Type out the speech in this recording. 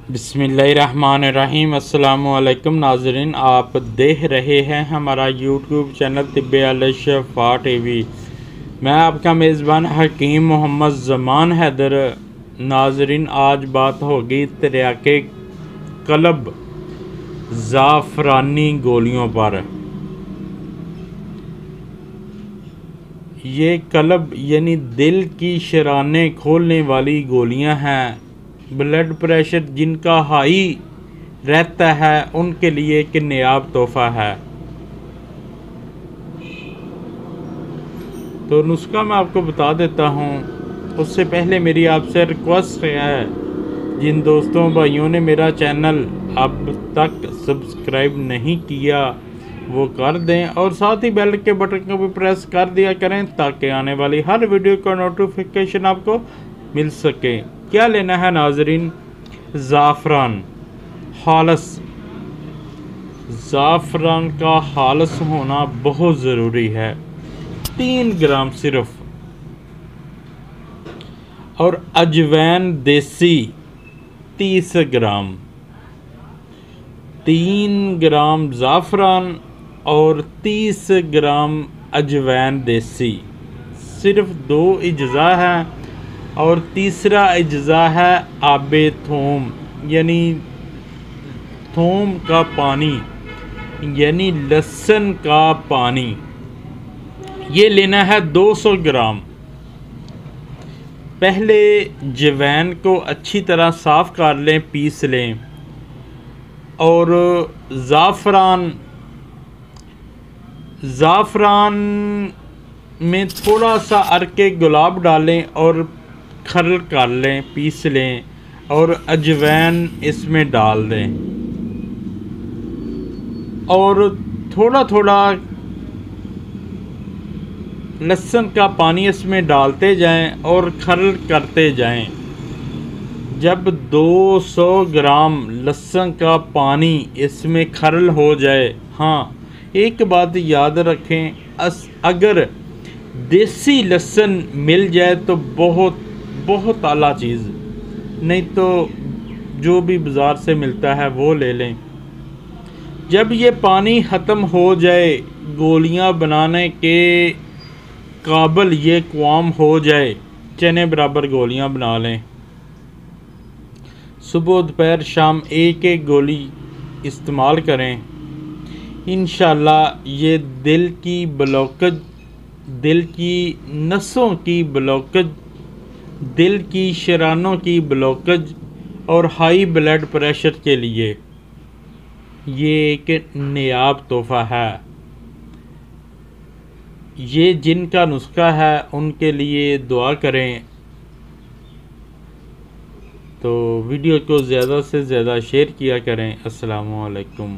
बिस्मिल्लाहिर्रहमानिर्रहीम। अस्सलामुअलैकुम नाज़रीन, आप देख रहे हैं हमारा यूट्यूब चैनल तिब्बे अल शफा टीवी। मैं आपका मेज़बान हकीम मोहम्मद ज़मान हैदर। नाज़रीन, आज बात होगी तिर्याके कल्ब ज़ाफ़रानी गोलियों पर। ये कल्ब यानी दिल की शरानें खोलने वाली गोलियां हैं। ब्लड प्रेशर जिनका हाई रहता है उनके लिए एक नायाब तोहफ़ा है। तो नुस्खा मैं आपको बता देता हूँ। उससे पहले मेरी आपसे रिक्वेस्ट है, जिन दोस्तों भाइयों ने मेरा चैनल अब तक सब्सक्राइब नहीं किया वो कर दें और साथ ही बेल के बटन को भी प्रेस कर दिया करें ताकि आने वाली हर वीडियो का नोटिफिकेशन आपको मिल सके। क्या लेना है नाजरीन? ज़ाफ़रान खालस। ज़ाफ़रान का खालस होना बहुत ज़रूरी है। 3 ग्राम सिर्फ। और अजवैन देसी 30 ग्राम। 3 ग्राम ज़ाफ़रान और 30 ग्राम अजवैन देसी। सिर्फ 2 अज्जा हैं और तीसरा अज्जा है आबे थूम यानी थूम का पानी यानी लहसुन का पानी। ये लेना है 200 ग्राम। पहले जवैन को अच्छी तरह साफ़ कर लें, पीस लें और ज़ाफ़रान में थोड़ा सा अर्के गुलाब डालें और खरल कर लें, पीस लें और अजवैन इसमें डाल दें और थोड़ा थोड़ा लहसुन का पानी इसमें डालते जाएं और खरल करते जाएं। जब 200 ग्राम लहसुन का पानी इसमें खरल हो जाए, हाँ एक बात याद रखें, अगर देसी लहसुन मिल जाए तो बहुत बहुत आला चीज़, नहीं तो जो भी बाज़ार से मिलता है वो ले लें। जब ये पानी ख़त्म हो जाए, गोलियां बनाने के काबिल ये क़वाम हो जाए, चने बराबर गोलियां बना लें। सुबह दोपहर शाम एक एक गोली इस्तेमाल करें। इंशाल्लाह ये दिल की ब्लॉकेज, दिल की नसों की ब्लॉकेज, दिल की शरानों की ब्लॉकेज और हाई ब्लड प्रेशर के लिए ये एक नायाब तोहफ़ा है। ये जिनका नुस्खा है उनके लिए दुआ करें। तो वीडियो को ज़्यादा से ज़्यादा शेयर किया करें। अस्सलामु अलैकुम।